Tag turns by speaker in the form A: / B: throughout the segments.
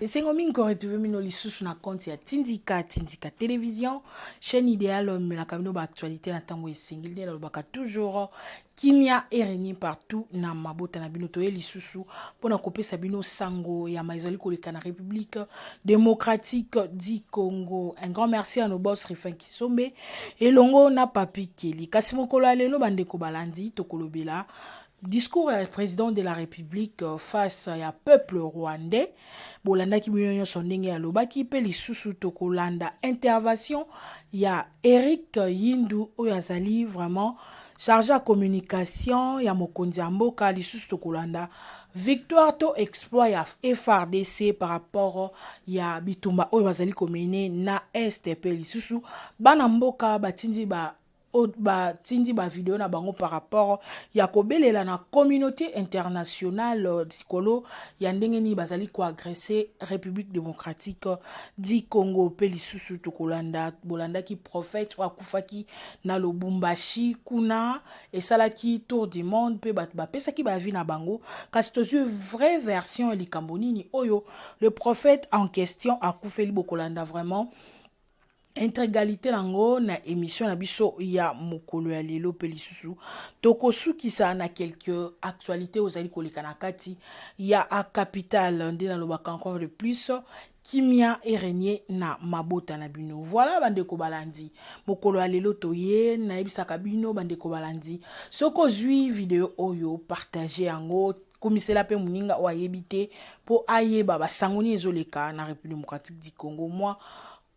A: Esengo mingo retrouver mino lisusu na compte ya Tindika Télévision, chaîne idéale mais la kamino ba actualité na tango esengili na lobaka toujours kimia ereni partout na mabota na bino toye lisusu pona kopesa bino sango ya maizali koleka na République démocratique du Congo. Un grand merci à nos boss Rifin Kisombe et longo na Papi Keli. Kasi mokolo alelo bandeko balandi tokolobela discours du président de la République face à peuple rwandais. Bolanda ki bino sondenge ya lobaki pe lisusu tokolanda intervention ya Eric Yindu oyazali vraiment chargé à communication ya mokonzi ya mboka lisusu tokolanda victoire to exploit ya FRDC par rapport ya bitumba oyo bazali komene na STP lisusu bana mboka batindi tindi ba vidéo na bango par rapport ya kobelela na communauté internationale dikolo ya ndenge ni bazali ko agresser République démocratique du Congo pe lisusu tokolanda bolanda ki prophète wa kufaki na Lubumbashi kuna esalaki tour du monde pe ba pesa ki ba vi na bango kasi to vraie version likambo nini oyo le prophète en question a kufeli bokolanda vraiment intégralité nango na émission na biso ya mokolo ya lelo pe lisusu tokosukisa na quelques actualités ozali koleka na kati ya a capital nde na lobaka encore de plus kimia erenie na mabota na bino. Voilà bandeko balandi mokolo ya lelo toye na ebisaka bino bandeko balandi soko zui video oyo partager yango komisela pe muninga o ayebite po ayeba basangoni ezoleka na République démocratique du Congo. Moi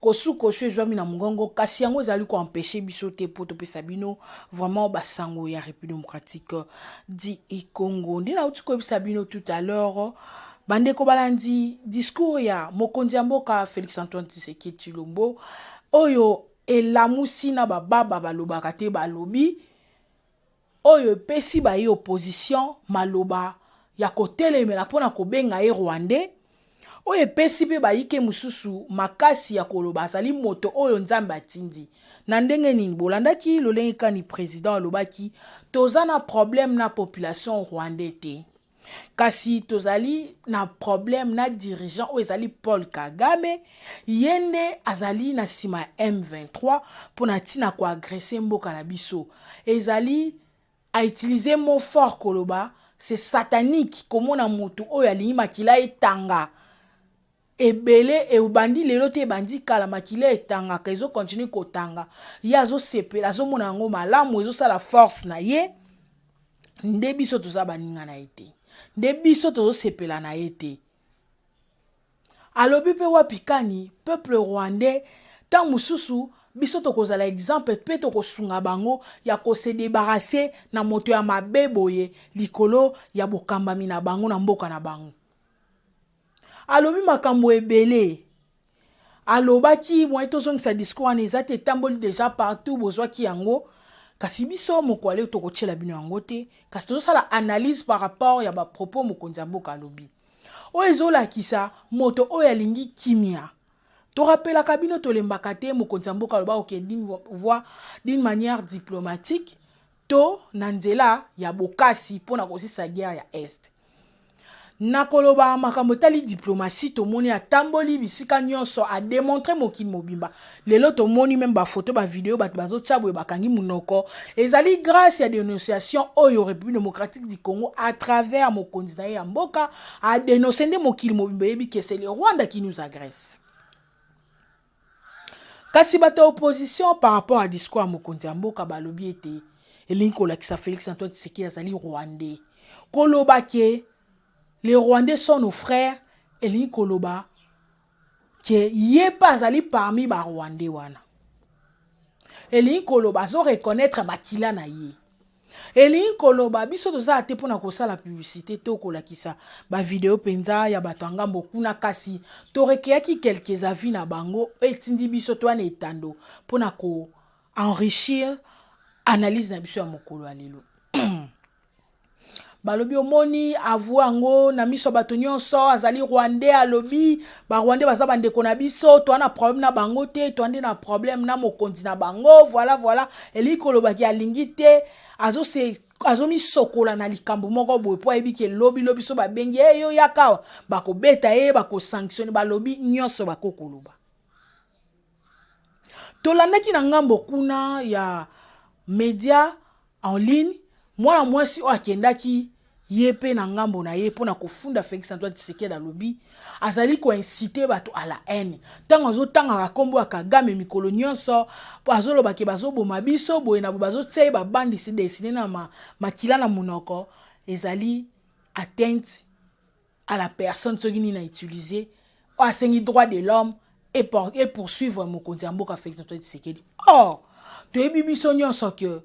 A: kosu ezwami na mungongo kasi yango ezali ko empêcher biso te po to pesa bino vraiment basango ya République démocratique du Congo. Ndina uti ko bisa bino tout à l'heure bandeko balandi discours ya mokonzi ya mboka Félix Antoine Tshisekedi Tshilombo oyo elamusi na bababa balobaka te balobi oyo pesi ba ye opposition maloba ya kotelemela pona kobenga ye Rwandais oye pesi pe bayike mususu makasi ya koloba azali moto oyo nzambe atindi na ndenge nini bolandaki lolenge kani président alobaki tozana problème na population rwandais te kasi tozali na problème na dirigeant oyo ezali Paul Kagame yende azali na sima M23 pona tina ko agresser mboka na biso ezali a utiliser mot fort koloba c'est satanique komona moto oyo ali makila etanga ebele e ubandi lelo te bandi kala makile etanga kezo continue kotanga yazo sepela zo mona ngo malamu ezo sala force na ye nde biso toza baninga na ete nde biso tozo sepela na ete alobi pe wapikani peuple rwandais ta mususu biso tokozala exemple pe tokosunga bango ya ko se débarrasser na moto ya mabeboye likolo ya bokambami na bango na mboka na bango. Alobi makambo ebele alobaki mwa tozongisa discours wana ezate tamboli déjà partout bozwaki yango kasi biso mokwale tokochela bino yango te kasi tozosala analyse par rapport ya ba propos mokonzi ya mboka alobi oyo ezolakisa moto oyo alingi kimia to rappelaka bino tolembaka te mokonzi ya mboka aloba oke d'une manière diplomatique to na nzela ya bokasi pona kosisa guerre ya est nakoloba makambo tali diplomatie to moni atamboli bisika nyonso a démontrer mokili mobimba lelo to moni même ba photo ba vidéo ba bazo tchabwe bakangi munoko ezali grâce à dénonciation oyo République démocratique du Congo à travers mokonzi na ya mboka a dénoncer nde mokili mobimba yebi que c'est le Rwanda qui nous agresse. Kasi bato opposition par rapport à discours à mokonzi ya mboka balobi ete elinko la kisa Félix Antoine Tshisekedi azali Rwandais koloba ke les Rwandais sont nos frères et li koloba que yé pas ali parmi ba Rwandais wana. Et li koloba zo reconnaître makila na ye. Et li koloba biso toza ate pona kosa la publicité to kolakisa ba vidéo penza ya batanga mbokuna kasi to rekiaki quelques avis na bango etindi biso to ane etando pona ko enrichir analyse na biso ya mokolo alelo. Balobi omoni avu ango na miso bato nyonso azali Rwandais alobi ba Rwandais baza bandeko na biso to ana problème na bango te to ande na problème na mokonzi na bango voilà eli kolobaki alingi te azo se azomi sokola na likambo moko boye po ayebi ke lobi so babengi yo yaka bakobeta ye bakosanctionne balobi nyonso bakokoloba. Tolandaki na ngambo kuna ya media en ligne mwana mwasi o akendaki ye pe na ngambo na ye pona kofunda Félix Antoine Tshisekedi alobi azali ko inciter bato à la haine tango azotanga ka kombo ya Kagame mikolo nyonso po azoloba ke bazoboma biso boye na bazotse ba bandi si dessiné na makila na munoko ezali atteinte à la personne soki nini na utiliser o asengi droit de l'homme et poursuivre mokonzi ya mboka Félix Antoine Tshisekedi. Or toyebi biso nyonso ke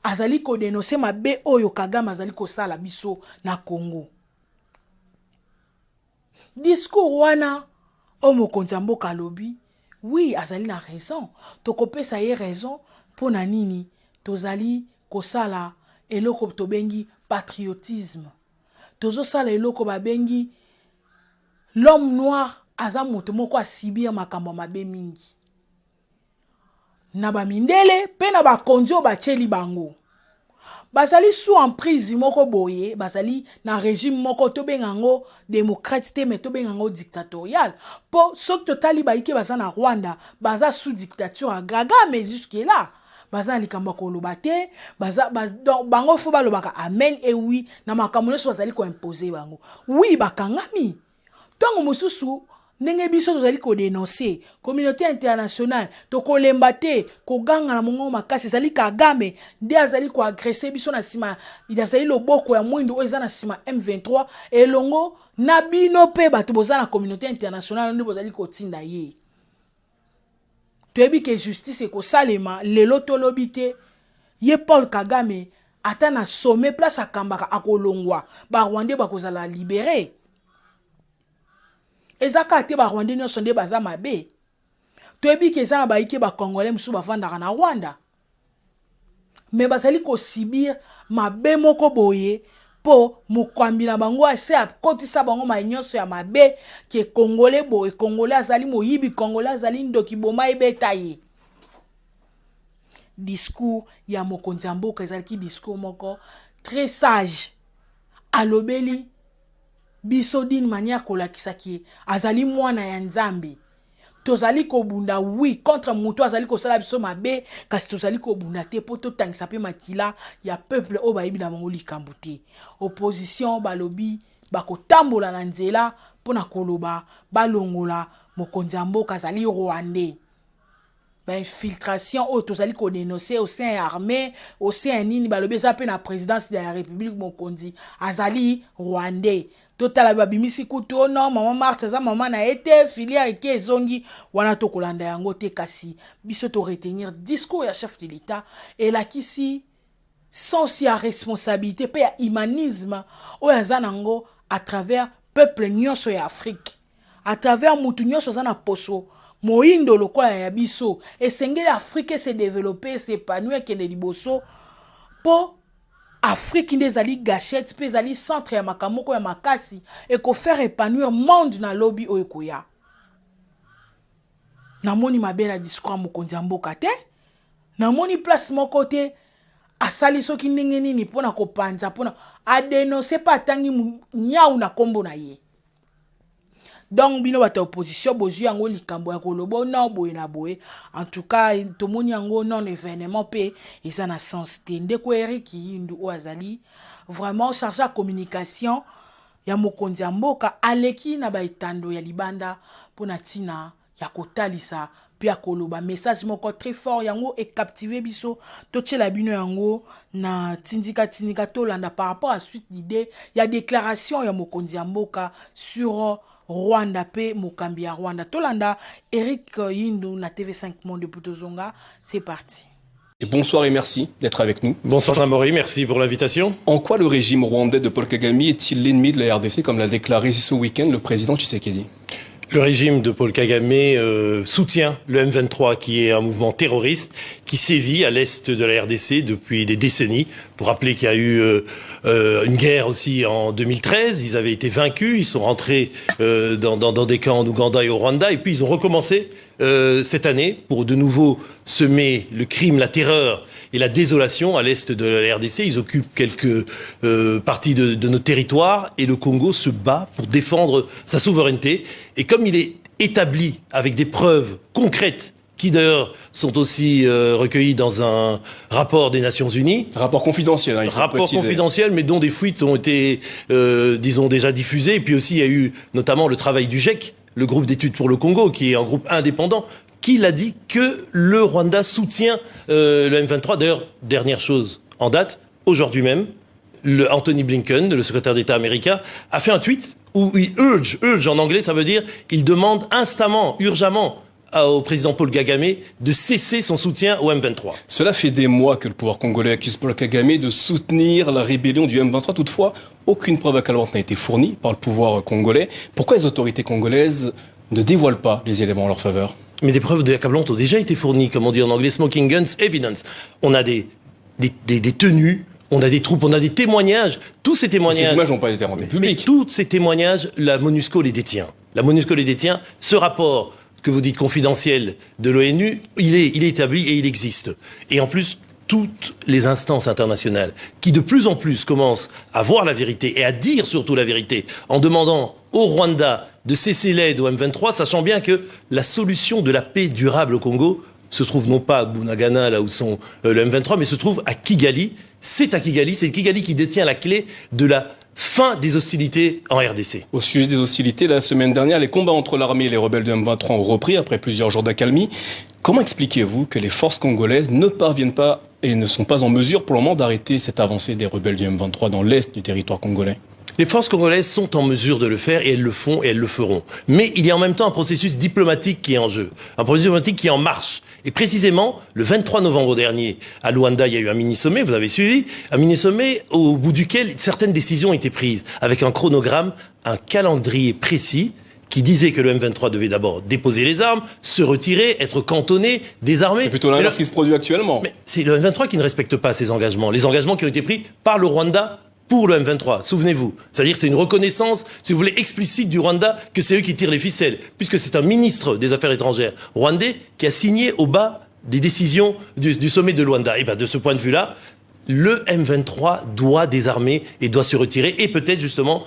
A: azali ko dénoncer mabe oyo Kagame azali ko sala biso na Congo. Discours wana o mokonzi mboka lobi, oui azali na raison. Tokopesa ye raison pona nini tozali ko sala eloko tobengi patriotisme. Tozo sala eloko babengi l'homme noir aza moto moko asibia makambo mabe mingi. Na ba mindele pe na ba kondio ba cheli bango bazali sous emprise moko boye bazali na régime moko to bengango démocratique mais to bengango dictatorial po sok totali ba ike baza na Rwanda baza sous dictature à Kagame jusque là baza likambo koloba te baza donc bango fo balobaka amen et oui na makambo nyonso bazali ko imposer bango oui bakangami tango mosusu ndenge biso tozali ko dénoncer communauté internationale to kolemba te ko ganga na mongo makasi ezali Kagame nde azali ko agresser biso na sima izali loboko ya mwindu eza na sima M23 elongo na bino pe bato boza na communauté internationale nde bozali ko tinda ye toyebi ke justice ko salema lelo tolobi te ye Paul Kagame ata na sommet place akambaka akolongwa ba Rwandais bakozala libérer. Ezaka te ba Rwandais nyonso nde baza mabe. Toyebi ke eza na baike ba Congolais musu bavandaka na Rwanda. Me bazali ko sibir mabe moko boye po mokwambi na bango ase akotisa bango ma nyonso ya mabe ke Congolais boye Congolais azali moyibi Congolais azali ndoki boma ebeta ye. Discours ya mokonzi mboka ezali ki discours moko très sage. Alobeli biso d'une manière kolakisa ki azali mwana ya Nzambe tozali ko bunda oui contre muto azali ko sala biso mabe kasi tozali ko bunda te po to tangisa pe makila ya peuple o bayibi na bango likambo te opposition balobi bakotambola na nzela pona koloba balongola mokonzi mboka azali Rwandais. Ben infiltration au tozali ko dénoncer au sein armé au sein nini balobi za pe na présidence de la République mokonzi azali Rwandais. Total babimisi kuto non maman Marthe za maman na été filière ke zongi wana to kolanda yango te kasi biso to retenir discours ya chef de l'État et la kisi sans si à responsabilité pe ya humanisme o yazanango à travers peuple nyonso ya Afrique à travers mutu nyonso za na poso moindo lokola ya biso esengeli Afrique se développer s'épanouir kende liboso po Afrique ndezali gâchette pe zali centre ya makamoko ya makasi et ko faire épanouir monde na lobby oyekoya. Namoni mabela discours mokonzi mboka te. Namoni place moko te asali soki ndenge nini pona ko panza pona a dénoncer pas tangi nyau na kombo na ye. Donc bino bata opposition bozu yango likambo ya kolobo na boye na boye en tout cas tomoni yango non événement pe eza na sens te ndeko Eric Yindu o azali vraiment chargé à communication ya mokonzi mboka aleki na baitando ya libanda pona tina ya kotalisa pe ya koloba message moko très fort yango et captiver biso to tchela bino yango na tindika tolanda par rapport à suite d'idée ya déclaration ya mokonzi mboka sur Rwanda pe mokambi ya Rwanda tolanda Eric Yindu na TV5 Monde Putozonga. C'est parti.
B: Bonsoir et merci d'être avec nous.
C: Bonsoir Namori, merci pour l'invitation.
B: En quoi le régime rwandais de Paul Kagame est-il l'ennemi de la RDC comme l'a déclaré ce week-end le président Tshisekedi?
C: Le régime de Paul Kagame soutient le M23 qui est un mouvement terroriste qui sévit à l'est de la RDC depuis des décennies. Pour rappeler qu'il y a eu une guerre aussi en 2013, ils avaient été vaincus, ils sont rentrés dans des camps en Ouganda et au Rwanda, et puis ils ont recommencé cette année pour de nouveau semer le crime, la terreur et la désolation à l'est de la RDC. Ils occupent quelques parties de nos territoires, et le Congo se bat pour défendre sa souveraineté. Et comme il est établi avec des preuves concrètes, qui d'ailleurs sont aussi recueillis dans un rapport des Nations Unies.
B: Rapport confidentiel, il faut
C: rapport
B: préciser.
C: Confidentiel, mais dont des fuites ont été, disons, déjà diffusées. Et puis aussi, il y a eu notamment le travail du GIEC, le groupe d'études pour le Congo, qui est un groupe indépendant, qui l'a dit que le Rwanda soutient le M23. D'ailleurs, dernière chose en date, aujourd'hui même, Anthony Blinken, le secrétaire d'État américain, a fait un tweet où il urge en anglais, ça veut dire, il demande instamment, urgemment, au président Paul Kagame de cesser son soutien au M23.
B: Cela fait des mois que le pouvoir congolais accuse Paul Kagame de soutenir la rébellion du M23. Toutefois, aucune preuve accablante n'a été fournie par le pouvoir congolais. Pourquoi les autorités congolaises ne dévoilent pas les éléments en leur faveur?
C: Mais des preuves accablantes ont déjà été fournies, comme on dit en anglais, smoking guns evidence. On a des tenues, on a des troupes, on a des témoignages. Tous ces témoignages...
B: Ces images n'ont pas été rendues publiques.
C: Tous ces témoignages, la MONUSCO les détient. La MONUSCO les détient. Ce rapport que vous dites confidentiel de l'ONU, il est établi et il existe. Et en plus, toutes les instances internationales qui de plus en plus commencent à voir la vérité et à dire surtout la vérité en demandant au Rwanda de cesser l'aide au M23, sachant bien que la solution de la paix durable au Congo se trouve non pas à Bunagana, là où sont le M23, mais se trouve à Kigali. C'est Kigali qui détient la clé de la fin des hostilités en RDC.
B: Au sujet des hostilités, la semaine dernière, les combats entre l'armée et les rebelles du M23 ont repris après plusieurs jours d'accalmie. Comment expliquez-vous que les forces congolaises ne parviennent pas et ne sont pas en mesure pour le moment d'arrêter cette avancée des rebelles du M23 dans l'est du territoire congolais?
C: Les forces congolaises sont en mesure de le faire et elles le font et elles le feront. Mais il y a en même temps un processus diplomatique qui est en jeu, un processus diplomatique qui est en marche. Et précisément, le 23 novembre dernier, à Luanda, il y a eu un mini-sommet, vous avez suivi, un mini-sommet au bout duquel certaines décisions ont été prises, avec un chronogramme, un calendrier précis, qui disait que le M23 devait d'abord déposer les armes, se retirer, être cantonné, désarmé.
B: C'est plutôt l'inverse qui se produit actuellement.
C: Mais c'est le M23 qui ne respecte pas ces engagements. Les engagements qui ont été pris par le Rwanda pour le M23, souvenez-vous. C'est-à-dire que c'est une reconnaissance, si vous voulez, explicite du Rwanda que c'est eux qui tirent les ficelles, puisque c'est un ministre des Affaires étrangères rwandais qui a signé au bas des décisions du sommet de Luanda. Et bien, de ce point de vue-là, le M23 doit désarmer et doit se retirer et peut-être justement,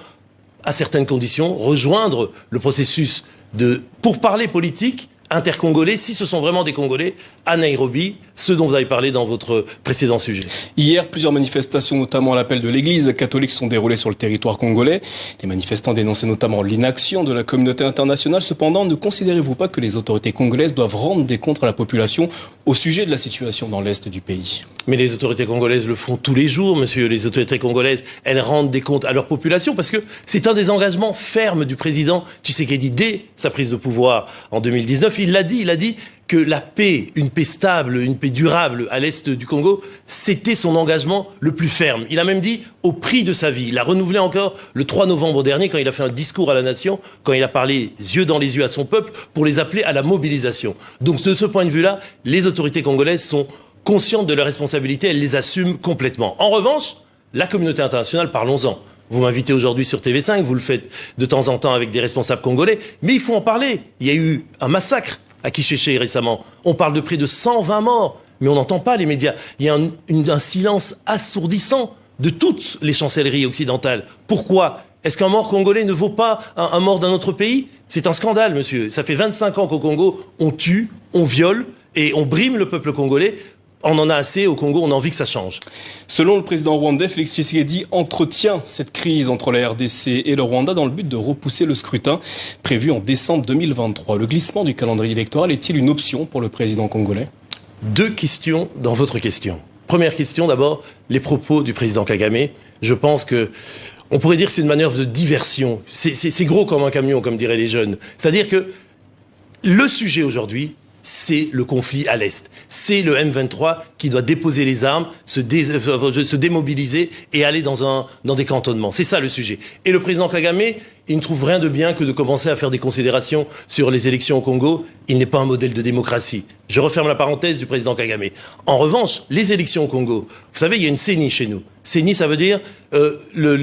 C: à certaines conditions, rejoindre le processus de pourparlers politiques intercongolais, si ce sont vraiment des Congolais, à Nairobi, ce dont vous avez parlé dans votre précédent sujet.
B: Hier, plusieurs manifestations, notamment à l'appel de l'Église catholique, se sont déroulées sur le territoire congolais. Les manifestants dénonçaient notamment l'inaction de la communauté internationale. Cependant, ne considérez-vous pas que les autorités congolaises doivent rendre des comptes à la population au sujet de la situation dans l'est du pays?
C: Mais les autorités congolaises le font tous les jours, monsieur. Les autorités congolaises, elles rendent des comptes à leur population parce que c'est un des engagements fermes du président Tshisekedi dès sa prise de pouvoir en 2019. Il a dit que la paix, une paix stable, une paix durable à l'est du Congo, c'était son engagement le plus ferme. Il a même dit au prix de sa vie. Il a renouvelé encore le 3 novembre dernier quand il a fait un discours à la nation, quand il a parlé yeux dans les yeux à son peuple pour les appeler à la mobilisation. Donc de ce point de vue-là, les autorités congolaises sont conscientes de leurs responsabilités, elles les assument complètement. En revanche, la communauté internationale, parlons-en. Vous m'invitez aujourd'hui sur TV5, vous le faites de temps en temps avec des responsables congolais, mais il faut en parler. Il y a eu un massacre à Kicheche récemment. On parle de près de 120 morts, mais on n'entend pas les médias. Il y a un silence assourdissant de toutes les chancelleries occidentales. Pourquoi ? Est-ce qu'un mort congolais ne vaut pas un mort d'un autre pays ? C'est un scandale, monsieur. Ça fait 25 ans qu'au Congo, on tue, on viole et on brime le peuple congolais. On en a assez au Congo, on a envie que ça change.
B: Selon le président rwandais, Félix Tshisekedi entretient cette crise entre la RDC et le Rwanda dans le but de repousser le scrutin prévu en décembre 2023. Le glissement du calendrier électoral est-il une option pour le président congolais ?
C: Deux questions dans votre question. Première question d'abord, les propos du président Kagame. Je pense que on pourrait dire que c'est une manœuvre de diversion. C'est gros comme un camion, comme diraient les jeunes. C'est-à-dire que le sujet aujourd'hui, c'est le conflit à l'Est. C'est le M23 qui doit déposer les armes, se démobiliser et aller dans des cantonnements. C'est ça le sujet. Et le président Kagame, il ne trouve rien de bien que de commencer à faire des considérations sur les élections au Congo. Il n'est pas un modèle de démocratie. Je referme la parenthèse du président Kagame. En revanche, les élections au Congo, vous savez, il y a une CENI chez nous. CENI, ça veut dire, le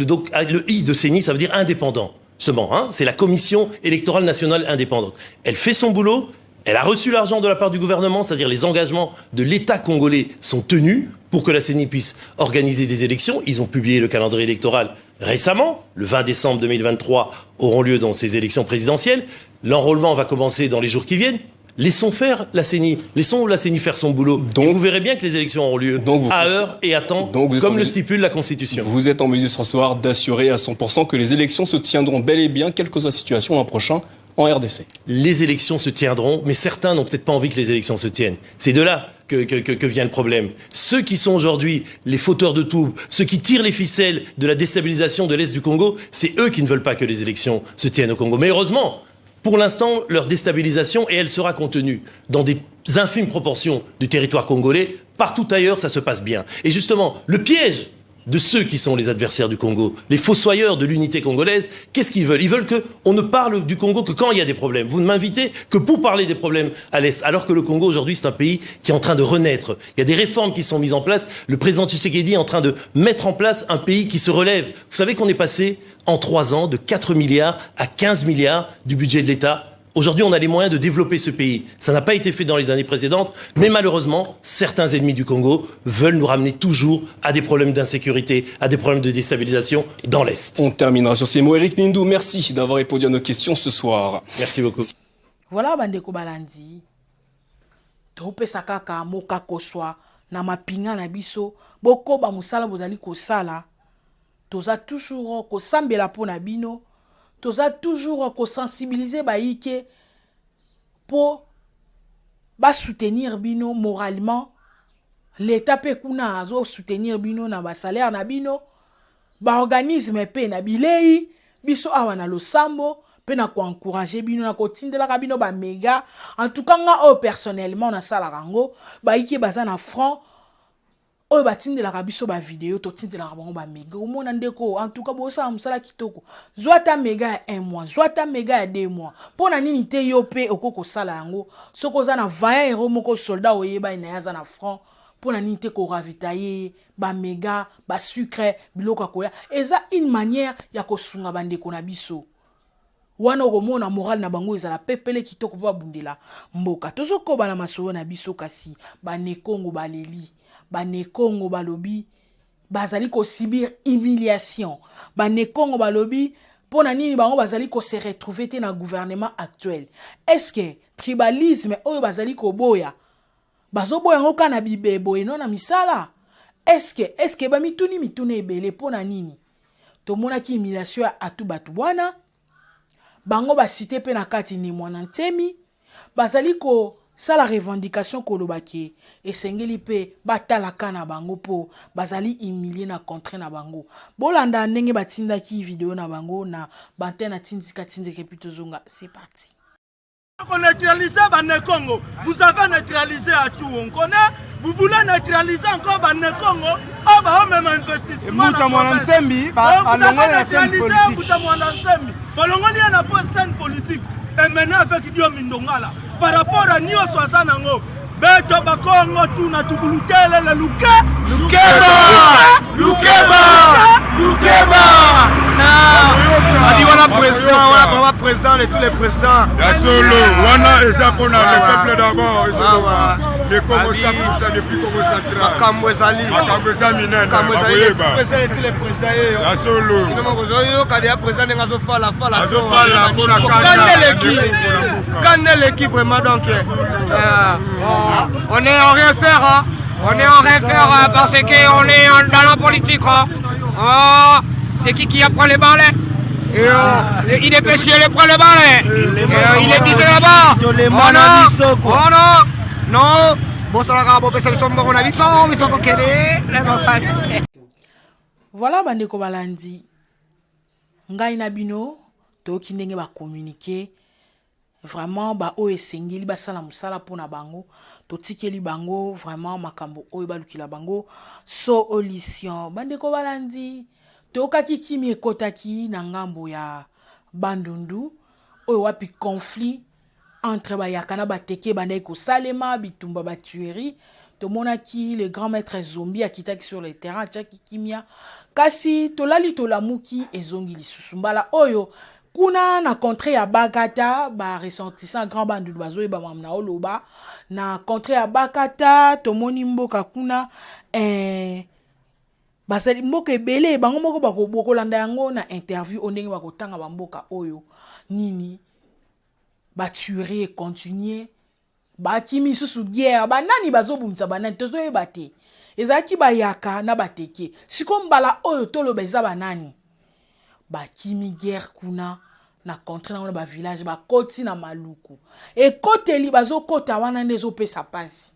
C: I de CENI, ça veut dire indépendant. Seulement, hein, c'est la Commission électorale nationale indépendante. Elle fait son boulot, elle a reçu l'argent de la part du gouvernement, c'est-à-dire les engagements de l'État congolais sont tenus pour que la CENI puisse organiser des élections. Ils ont publié le calendrier électoral récemment, le 20 décembre 2023 auront lieu dans ces élections présidentielles. L'enrôlement va commencer dans les jours qui viennent. Laissons faire la CENI, laissons la CENI faire son boulot. Donc, vous verrez bien que les élections auront lieu à heure et à temps, comme le stipule la Constitution.
B: Vous êtes en mesure ce soir d'assurer à 100% que les élections se tiendront bel et bien, quelle que soit la situation l'an prochain, en RDC.
C: Les élections se tiendront, mais certains n'ont peut-être pas envie que les élections se tiennent. C'est de là que vient le problème. Ceux qui sont aujourd'hui les fauteurs de troubles, ceux qui tirent les ficelles de la déstabilisation de l'Est du Congo, c'est eux qui ne veulent pas que les élections se tiennent au Congo. Mais heureusement, pour l'instant, leur déstabilisation, et elle sera contenue dans des infimes proportions du territoire congolais, partout ailleurs, ça se passe bien. Et justement, le piège de ceux qui sont les adversaires du Congo, les fossoyeurs de l'unité congolaise, qu'est-ce qu'ils veulent? Ils veulent qu'on ne parle du Congo que quand il y a des problèmes. Vous ne m'invitez que pour parler des problèmes à l'Est, alors que le Congo, aujourd'hui, c'est un pays qui est en train de renaître. Il y a des réformes qui sont mises en place. Le président Tshisekedi est en train de mettre en place un pays qui se relève. Vous savez qu'on est passé, en 3 ans, de 4 milliards à 15 milliards du budget de l'État. Aujourd'hui, on a les moyens de développer ce pays. Ça n'a pas été fait dans les années précédentes, mais malheureusement, certains ennemis du Congo veulent nous ramener toujours à des problèmes d'insécurité, à des problèmes de déstabilisation dans l'Est.
B: On terminera sur ces mots. Eric Nindou, merci d'avoir répondu à nos questions ce soir.
C: Merci beaucoup.
A: Voilà, bandeko balandi. Topesa kaka moka koswa na mapinga na biso. Boko ba musala bozali kosala. Toza toujours kosambela po na bino. Toza toujours sensibiliser baïke pour soutenir bino moralement. L'État peut kuna azo soutenir bino na ba salaire na bino. Ba organisme pe na bilei biso awa na losambo pe na ko encourager bino na ko tindela ka bino ba méga. En tout cas nga personnellement na sala rango baïke baza na front. Oyo batindela ka biso ba vidéo to tindela ka bango ba méga omona ndeko en tout cas bosa musala kitoko zwata méga ya 1 mois zwata méga ya 2 mois pona nini te yo pe okoko sala yango soko za na 20 euro moko soldat oyeba ina yaza na front pona nini te ko ravitailler ba méga ba sucre biloko koya eza une manière ya kosunga bandeko na biso wana okomona moral na bango ezala pepele kitoko pa bundela mboka tozokoba na masolo na biso kasi ba nekongo baleli Bane Congo balobi bazali ko subir humiliation. Bane Congo balobi pona nini bango bazali ko se retrouver te na gouvernement actuel. Est-ce que tribalisme oyo bazali ko boya bazo boya ngoka na bibebo eno na misala? Est-ce que ba mituni ebele pona nini? To mona ki humiliation atu batu bwana bango ba cité pe na kati ni mwana ntemi bazali ko ça la revendication kolobaki esengeli pe batalaka na bango po bazali humilier na contre na bango bolanda ndenge batindaki vidéo na bango na bantena tindika tindeke plutôt zonga. C'est parti.
D: On neutralise Bane Congo. Vous avez neutralisé à tout, on connaît. Vous voulez neutraliser encore Bane Congo. Oh bah même investissement. Vous avez neutralisé Boutamouana Nsembi. Bolongoni a pas scène politique. Et maintenant avec Dio Mindongala. Par rapport à Nio Swazanango, Beto Bakongo, Tuna Tubulukele, le Lukeba!
E: Voilà président de tous les présidents.
F: La solo, Wana et Zapona, le peuple d'abord. Les Congo Saputa, depuis Congo Central.
E: Kamwezali.
F: Kamwezaminen.
E: Président de tous les présidents.
F: La solo.
E: Président de Ngazofala.
F: Quand
E: l'équipe vraiment donc. On est en rien faire. Hein. On est en rien faire parce qu'on est dans la politique. Hein. C'est qui apprend les balais? Il est pêché, il prend le balai. Il est visé là-bas. Oh non. Non.
A: Voilà bandeko balandi. Ngai na bino toki ndenge ba communiquer vraiment ba o esengeli basala musala pona bango totikeli bango vraiment makambo oyo balukila bango solution bandeko balandi tokaki kimi ekotaki na ngambo ya Bandundu oyo wapi conflit entre bayaka na bateke bandai kosalema bitumba batuerie tomonaki le grand maître zombie akitaki sur le terrain tchaki kimia kasi tolali tolamuki ezongi lisusu mbala oyo kuna na contre ya Bakata ba ressentissant grand Bandundu bazoye ba mamna oloba na contre ya Bakata tomoni mboka kuna basali mboka ebele bango moko bakobokolanda yango na interview ondenge bakotanga bamboka oyo nini batuerie continuer bakimi susu guerre banani bazobumisa banani tozoyeba te ezalaki bayaka na bateke siko mbala oyo toloba eza banani bakimi guerre kuna na contre na ba village bakoti na maluku ekoteli bazokota wana nde ezopesa pasi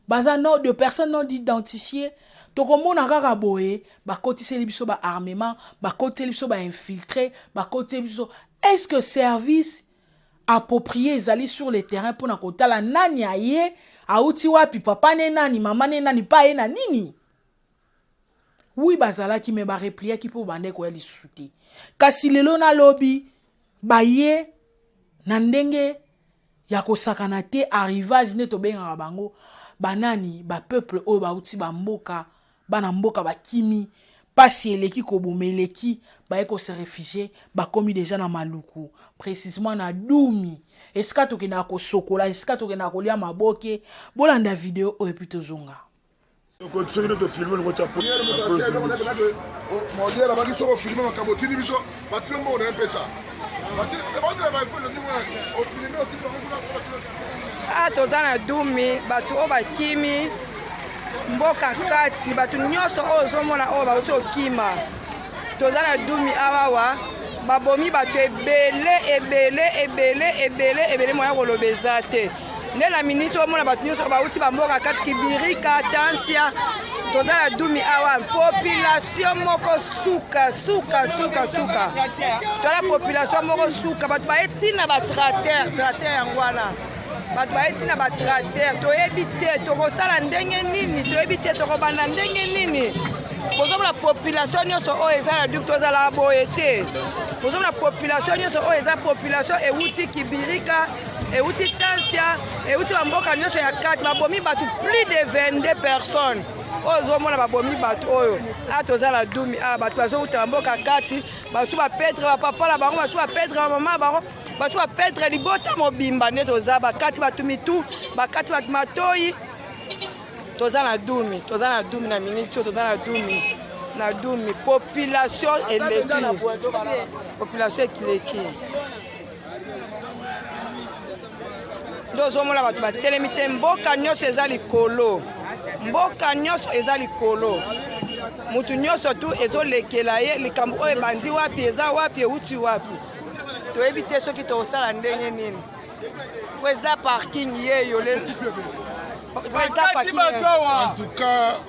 A: baza no de personnes non identifiées tokomona kaka boye bakotiseli biso ba armement bakoteli biso ba infiltré bakoteli biso est-ce que service approprié ezali sur le terrain pour na kotala nani aye auti wapi papa ne nani mama ne nani pa ye na nini oui bazalaki me ba replier ki po bande ko ya lisusu te kasi lelo na lobby baye na ndenge ya kosakana te arrivage ne tobenga bango banani ba peuple oyo bauti ba mboka bana mboka bakimi pasi eleki kobomeleki baye ko se réfugier bakomi déjà na maluku précisément na Dumi eska tokena ko sokola eska tokena ko lia maboke bolanda vidéo oyo plutôt zonga
F: continue de filmer le mocha pour
G: modèle abaki soko filmer makabotini biso batembo na mpesa
H: toza na Dumi bato oyo bakimi mboka kati bato nyonso oyo ozomona oyo bauti okima toza na Dumi awawa babomi bato ebele moya koloba eza te nde na miniti omona bato nyonso bauti bamboka kati Kibirika Tansia toza na Dumi awa population moko suka toza population moko suka bato baetina batrater yango wana bato baetina batrater toyebi te tokosala ndenge nini toyebi te tokobanda ndenge nini bozomona population nyonso oyo eza na Dumi tozala boye te bozomona population nyonso oyo eza population euti Kibirika euti Tansia euti bamboka nyonso ya kati babomi bato plus de 22 personnes oyo ozomona babomi bato oyo toza na Dumi bato bazouta mboka kati basu bapetre bapapa na bango basu bapetre bamama bango basu bapetre libota mobimba nde toza bakati bato mitu bakati bato matoyi toza na Dumi na miniti oyo toza na Dumi population eleki nde ozomona bato batelemi te mboka nyonso eza likolo mutu nyonso tu ezolekela ye likambo oyo ebandi wapi eza wapi euti wapi toyebi te soki tokosala ndenge nini président parking yeyo
G: en tout cas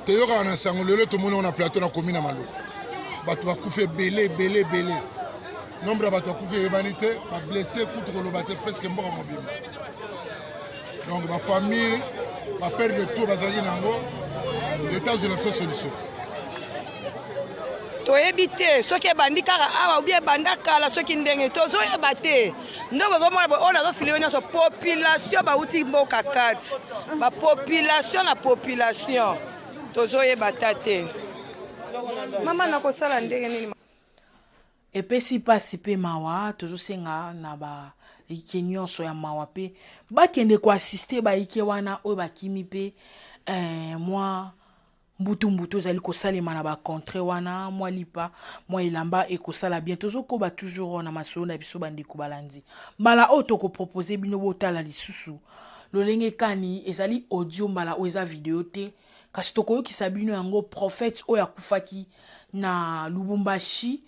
G: toyokaka na sango lelo tomoni na plateau na commune na Maluku bato bakufi ebele nombre ya bato bakufi eyebani te bablesse kutu koloba te presque mboka mobimba donc bafamille bapere de tour bazalaki nango l'état de l'option solution
H: toyebi te soki ebandi kaka awa obi ebanda kala soki ndenge tozoyeba te nde bozomona oyo nazofilime nyonso population bauti mboka kati bapopulation na population tozoyeba ta te mama nakosala ndenge nini
A: epesi pasi pe mawa tozosenga na baike nyonso ya mawa pe bakende koasiste baike wana oyo bakimi pe mwa mbutu ezali kosalema na bacontre wana mwa lipa mwa elamba ekosala bien tozokoba toujours na masolo na biso bandeko balandi mbala oyo tokopropose bino botala lisusu lolenge kani ezali audio mbala oyo eza video te kasi tokoyokisa bino yango prophète oyo akufaki na Lubumbashi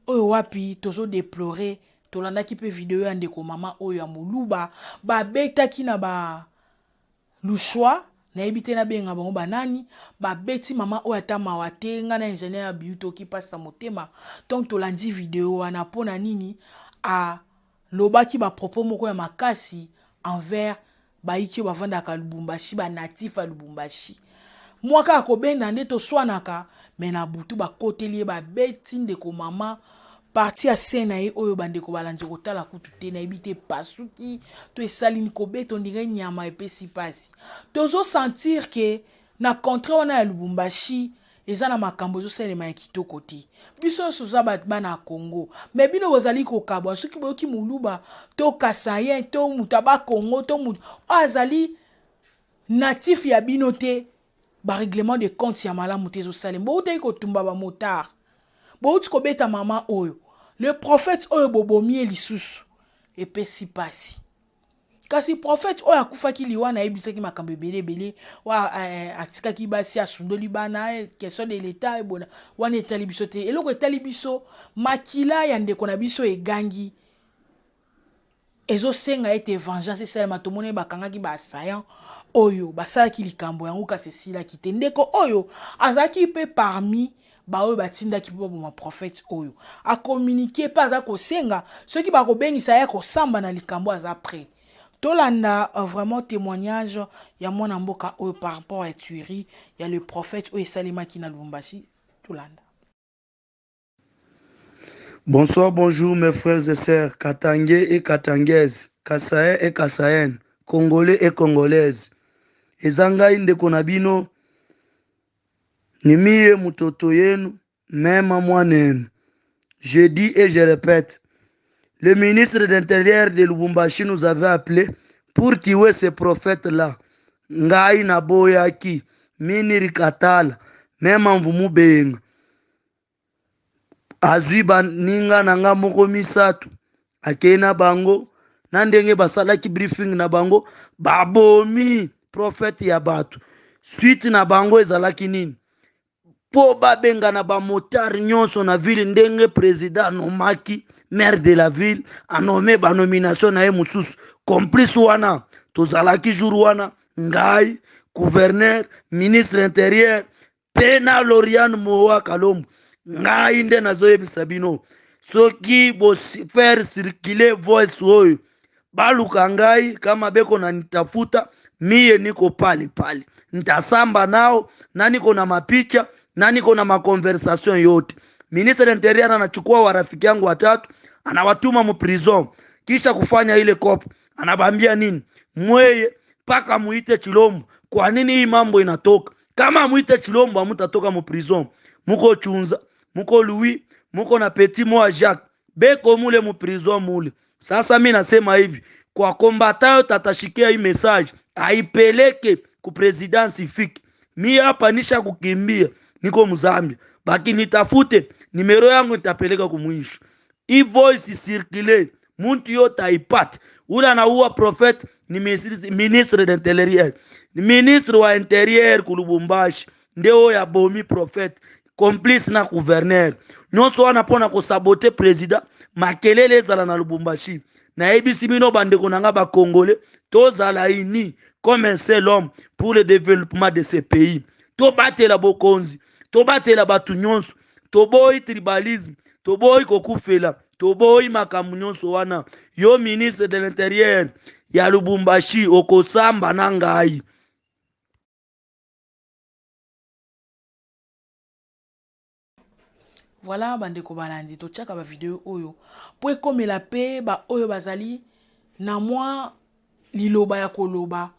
A: oyo wapi tozo déplorer tolandaki pe video ya ndeko mama oyo ya Moluba babetaki na ba lushwa na ebite na benga bango banani babeti mama oyo ata mawa te nga na ingénieur ya biuto ki pasa motema donc tolandi video wana pona nini a lobaki ba propos moko ya makasi envers baiki bavandaka Lubumbashi ba natif à Lubumbashi. Mwaka akobenda nde toswanaka me na butu bakoteli ba beti ndeko mama parti ya sena ye oyo bandeko balandi kotala kutu te na ebite pasuki to esali ni kobeto ndire nyama epesi pasi. Tozo sentir que na contre wana ya Lubumbashi eza na makambo ezosalema ya kitoko te. Biso soza bana Congo me bino bozali kokabwa soki boyoki muluba to kasayen to mutaba Congo to mutu azali natif ya bino te ba règlement de compte ya malamu te ezosalema boutei kotumba ba motard bouti kobeta mama oyo le prophète oyo bobomie lisusu epesi pasi. Kasi prophète oyo akufaki liwa na ebisaki makambo ebele wa atikaki basi asundoli bana question de l'état ebona wana etali biso te eloko etali biso makila ya ndeko na biso egangi ezosenga ete vengeance esalema tomone bakangaki ba assaillant oyo basalaki likambo yango kasi esilaki te ndeko oyo azalaki mpe parmi baoyo batindaki mpo boma prophète oyo akommunike mpe aza kosenga soki bakobengisa ye kosamba na likambo aza prêt. Tolanda vraiment témoignage ya mwana mboka oyo par rapport à tuerie ya le prophète oyo esalemaki na Lubumbashi. Tolanda.
I: Bonsoir, bonjour mes frères et sœurs, Katangais et Katangaises, Kassaïens et Kassaïennes, Congolais et Congolaises. Ezanga ndeko na bino nimie mutoto yenu mema mwanenu. Je dis et je répète, le ministre de l'Intérieur de Lubumbashi nous avait appelé pour tuer ces prophètes-là. Ngai na boyaki, miniri katala, mema mvumu benga. Azwi baninga nanga moko misatu. Akena bango, nandenge basalaki briefing na bango, babomi prophète ya batu. Suite na bango ezalaki nini? Po babenga na ba motard nyonso na ville ndenge président nomaki maire de la ville a nommé ba nomination na ye mususu complice wana tozalaki jour wana ngai gouverneur ministre intérieur pena Lorian Moa Kalombo ngai nde nazoyebisa bino soki bo faire circuler voice oyo baluka ngai kama beko na nitafuta mie niko pale nitasamba nao na niko na mapicha na niko na makonversation yote. Ministre de l'Intérieur anachukua warafiki yangu watatu anawatuma mu prison kisha kufanya ile kopo anabambia nini mweye paka muite Chilombo. Kwa nini hii mambo inatoka? Kama muite Chilombo hamutatoka mu prison. Muko Chunza, muko Louis, muko na Petit Moa Jacques beko mule mu prison mule. Sasa mimi nasema hivi kwa kombatayo tatashikia hii message aipeleke ku presidence ifiki. Mimi hapa nisha kukimbia niko Mzambia baki nitafute nimero yangu nitapeleka kumwisho. Hii voice circule muntu yote aipate. Ula na uwa prophète ni ministre de l'Intérieur, ni ministre wa intérieur ku Lubumbashi ndeo ya bomi prophète complice na gouverneur nyonso wana pona ko saboter président makelele ezala na Lubumbashi na ebisi mino bandeko nanga ba Congolais tozala ini comme un seul homme pour le développement de ce pays. To batela bokonzi, to batela batu nyonso, to boy tribalisme, to boy kokufela, to boy makamu nyonso wana. Yo ministre de l'Intérieur ya Lubumbashi okosamba na ngai.
A: Voilà bandeko balandi to tchaka ba vidéo oyo po ekomela pe ba oyo bazali na mwa liloba ya koloba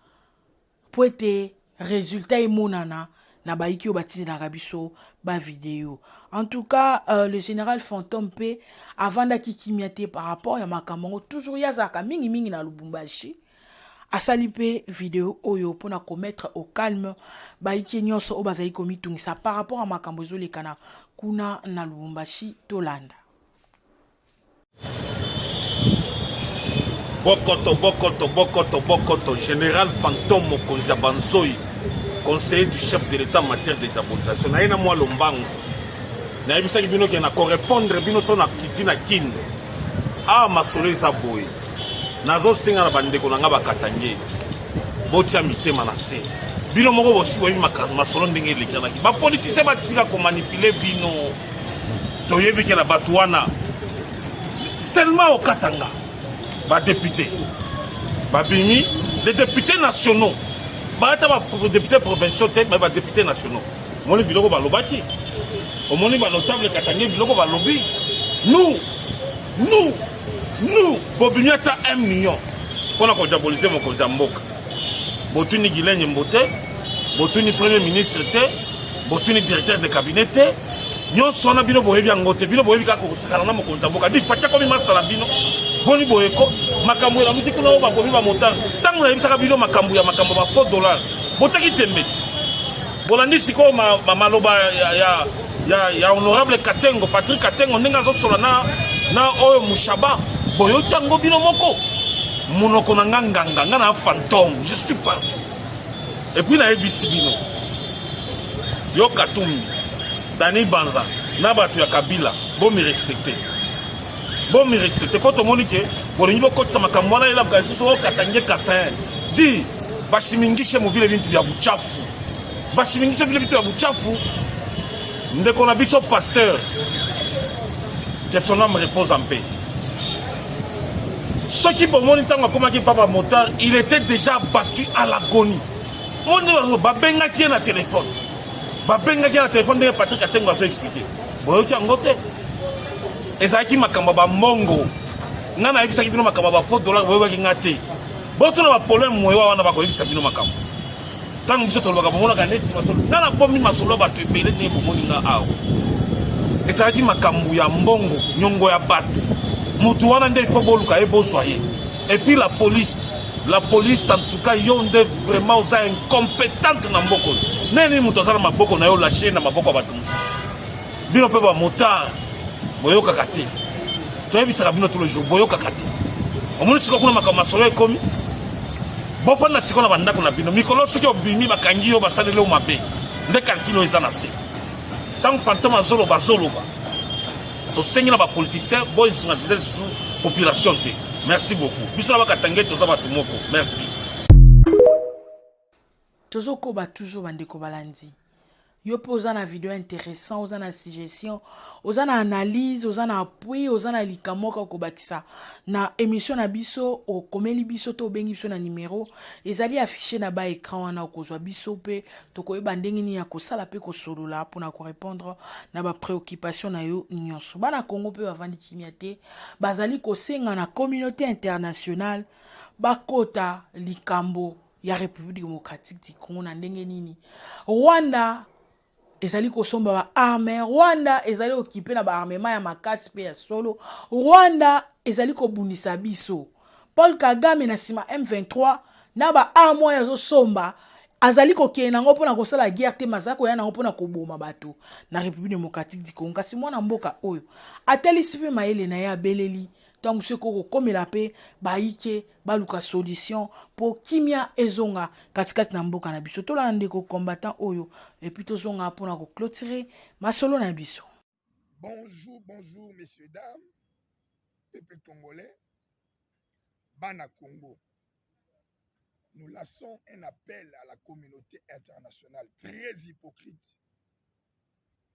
A: po ete résultat emonana na baiki o batinda biso ba vidéo. En tout cas, le général Fantôme P avant d'akikimiate par rapport ya makambo toujours yazaka mingi na Lubumbashi asali pe vidéo oyo pona commettre au calme baiki nyonso o bazali komitungisa par rapport à makambo ezolekana kuna na Lubumbashi tolanda.
J: Bokoto, général Fantôme Mokonzi Banzoi, conseiller du chef de l'État en matière de diabolisation. Naïna moi lombango. Naïbisa bino qui na correspondre bino son akiti na kin. Ah masolo isaboy. Nazo singa na bandeko na ngaba katanye. Botia mitema na se. Bino moko bosi wa masolo ndenge lekana. Ba politicien ba tika ko manipuler bino. Toyebi ke na batuana. Seulement au Katanga. badéputé babimi les députés nationaux baata badéputé provinciaux te me badéputé nationaux omoni biloko balobaki omoni banotable katange biloko balobi nous bobimi ata 1 million mpona kodiabolize mokonzi ya mboka botuni Guilain Mbote botuni premier ministre te botuni directeur de cabinet te nyonso wana bino boyebi yango te bino boyebi kaka kosakana na mokonzi ya mboka di fatia komi master na bino boni boyeko makambo ya muti kuna oyo bakomi bamotanga ntango nayebisaka bino makambo ya $4 botaki tembe te bolandi sikoyo maloba ya honorable Katengo Patrick Katengo ndenge azosola na oyo Mushaba boyoki yango bino moko monoko na nga nganga nga na fantôme je suis partout et puis nayebisi bino yo Katumbi Dani Banza na bato ya Kabila bomi respecte po tomoni ke bolingi bokotisa makambo wana elabaka lisusu okatange Kasain di bashimingishe mobile bintu bya buchafu bashimingishe bile bintu ya buchafu ndeko na biso pasteur que son âme repose en paix. Ce qui pour mon temps comme qui papa motard, il était déjà battu à l'agonie. On dit babenga qui na téléphone. Babenga qui na téléphone de Patrick Atengo a expliqué. Boyo ki ngote. Ezaki makamba ba mongo. Ngana yebisa ki bino makamba ba $4 boyo ki ngate. Boto na ba problème moyo wana ba ko yebisa bino makamba. Tango biso to lokaka bomona ka neti masolo. Ngana pommi masolo ba to ebele ne bomoni nga awo. Ezaki makambu ya mbongo nyongo ya batu mutu wana nde ifo boluka eboswaye et puis la police en tout cas yo nde vraiment oza incompétente na mboko neni mutu azala maboko na yo lâché na maboko ya bato mosusu bino mpe bamotard boyokaka te toyebisaka bino tous les jours boyokaka te omoni sikoyo kuna makambo masolo ekomi bofanda sikoyo na bandako na bino mikolo soki obimi bakangi yo basaleli yo mabe nde calcule oyo eza na se tant que fantôme azoloba tosengi na ba politiciens boy zungalize sur population te merci beaucoup biso na bakatange toza bato moko merci
A: tozokoba toujours bandeko balandi yo mpe oza na video intéressant oza na suggestion oza na analyse oza na appui oza na likamoka okobakisa na émission na biso okomeli biso to obengi biso na numéro ezali affiché na ba écran wana okozwa biso mpe tokoyeba ndenge nini ya kosala mpe kosolola mpona korépondre na bapréoccupation na yo nyonso bana Congo mpe bavandi kimia te bazali kosenga na communauté internationale bakota likambo ya République démocratique du Congo na ndenge nini Rwanda ezali kosomba ba armée Rwanda ezali occupé na ba armement ya makasi pe ya solo Rwanda ezali kobundisa biso Paul Kagame na sima M23 na ba armement ya zo somba azali kokena nango pona kosala guerre te mazako ya nango pona koboma bato na République démocratique du Congo kasi mwana mboka oyo ateli sipe mayele na ya beleli donc ce ko komela pe baike baluka solution pour kimia ezonga katikati na mboka na biso tola ndeko combattant oyo et puis tozonga pona ko clôturer masolo na biso.
G: Bonjour messieurs dames peuple congolais bana Congo. Nous lançons un appel à la communauté internationale très hypocrite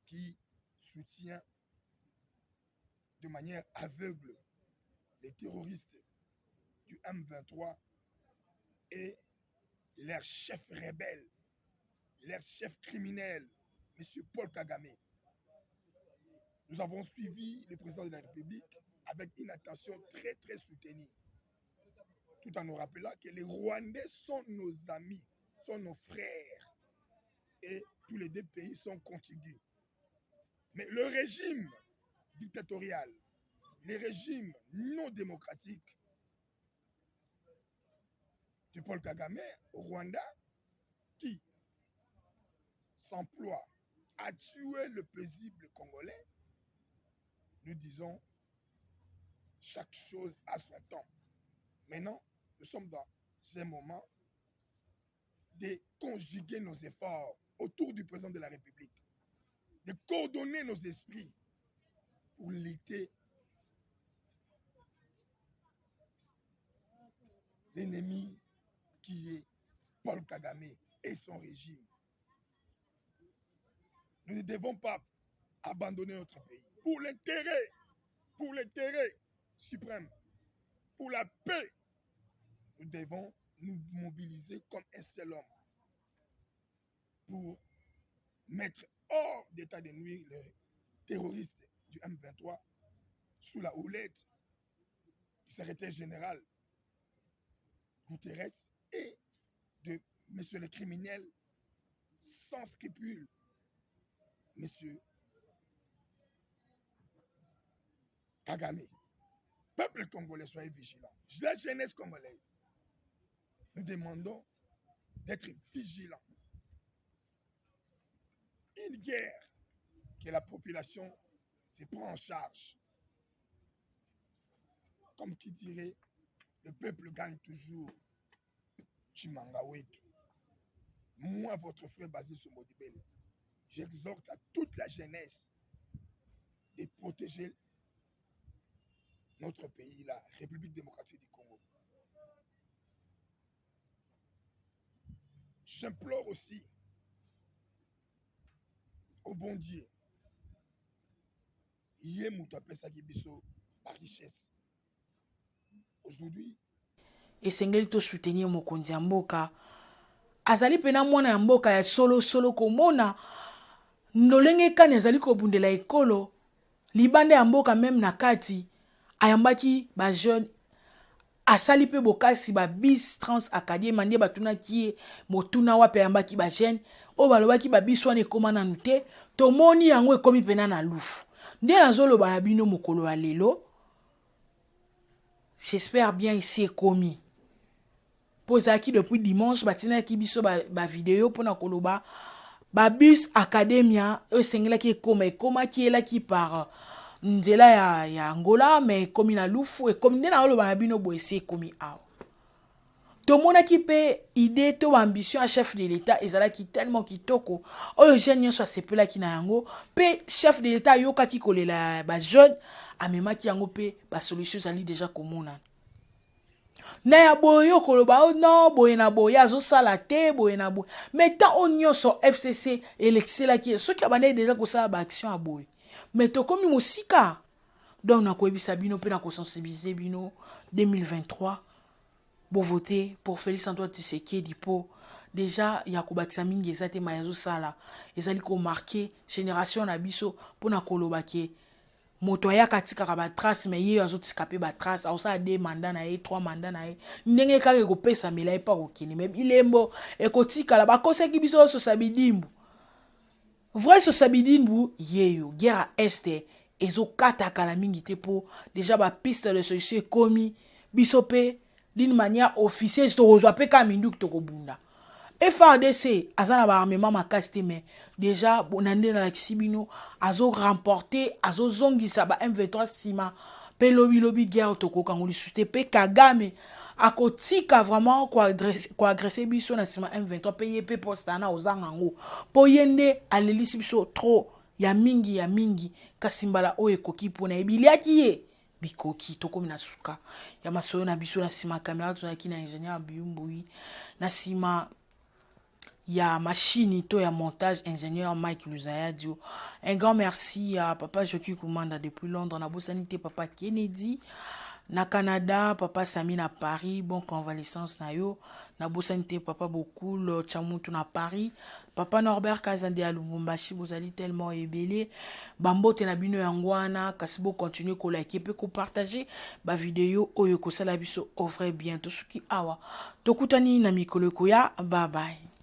G: qui soutient de manière aveugle les terroristes du M23 et leur chef rebelle, leur chef criminel, M. Paul Kagame. Nous avons suivi le président de la République avec une attention très très soutenue, tout en nous rappelant que les Rwandais sont nos amis, sont nos frères, et tous les deux pays sont contigus. Mais le régime dictatorial, les régimes non démocratiques de Paul Kagame au Rwanda, qui s'emploie à tuer le paisible Congolais, nous disons chaque chose à son temps. Maintenant, nous sommes dans un moment de conjuguer nos efforts autour du président de la République, de coordonner nos esprits pour lutter l'ennemi qui est Paul Kagame et son régime. Nous ne devons pas abandonner notre pays pour l'intérêt suprême pour la paix, nous devons nous mobiliser comme un seul homme pour mettre hors d'état de nuire les terroristes du M23 sous la houlette du secrétaire général Guterres et de monsieur le criminel sans scrupule, monsieur Kagame. Peuple congolais, soyez vigilants. La jeunesse congolaise, nous demandons d'être vigilants. Une guerre que la population se prend en charge. Comme qui dirait, le peuple gagne toujours. Chimangawetu. Moi, votre frère basé sur Modibel, j'exhorte à toute la jeunesse de protéger notre pays, la République démocratique du Congo. J'implore aussi au bon Dieu, hier nous appelle ça Gibiso la richesse. Aujourd'hui,
A: esengeli to soutenir mokonzi ya mboka azali pena mwana ya mboka ya solo komona ndolenge kani azali kobundela ekolo libanda ya mboka même na kati ayambaki ba jeune asali pe bokasi ba bis trans acadie mande batuna ki motuna wape ayambaki ba jeune o balobaki ba bis wana ekoma nanu te tomoni yango ekomi pena na lufu nde nazoloba na bino mokolo ya lelo. J'espère bien ici ekomi posaki depuis dimanche batina ki biso ba vidéo pona koloba ba bus academia esengela ki ekoma ki elaki par nzela ya Angola mais ekomi na lufu ekomi nde na oloba na bino boye esi ekomi awa tomonaki pe idée to ambition à chef de l'état ezalaki tellement kitoko oyo jeune nyonso asepelaki na yango pe chef de l'état ayokaki kolela ba jeune amemaki yango pe ba solution ezali déjà komona na ya boye koloba oh non boye na boye azosala te boye na boye mais tant on nyonso FCC elexelaki soki abandaki déjà kosala ba action a boye mais tokomi mosika donc nakoyebisa bino pe na kosensibiliser bino 2023 bo voter pour Félix Antoine Tshisekedi po déjà ya kobatisa mingi ezate mayazo sala ezali ko marquer génération na biso pona koloba ke moto ya katika ba trace mais ye azotika pe ba trace ausa 2 mandats na ye 3 mandats na ye ndenge kaka ko pesa mela e pa okini mais ilembo ekotika la ba koseki biso so sabidimbu vrai so sabidimbu yeyo guerre este ezo kata kala mingi te po déjà ba piste de solution komi biso pe d'une manière officielle to ozwa pe ka minduki to kobunda FARDC azana ba armement makasti mais déjà bonande na kisibino azo remporter azo zongisa ba M23 sima pe lobi guerre to kokangoli sute pe Kagame akotika vraiment ko agresser biso na sima M23 pe yepe postana ozangango po yende alelisi biso trop ya mingi kasimbala oye koki pona ebiliaki ye bikoki tokomi na suka ya masoyo na biso na sima kamera tunaki na ingénieur Biumbui na sima ya machine to ya montage ingénieur Mike Luzayadio. Un grand merci à papa Joki Koumanda depuis Londres, na bosanité papa Kennedy na Canada, papa Sami na Paris, bon convalescence na yo, na bosanité papa beaucoup le Chamutu na Paris, papa Norbert Kazande à Lubumbashi, bozali tellement ebele, bambote na bino yangwana, kasibo continuer ko liker pe ko partager ba vidéo oyo ko sala biso offre bientôt suki awa. Tokutani na mikolo koya, bye bye.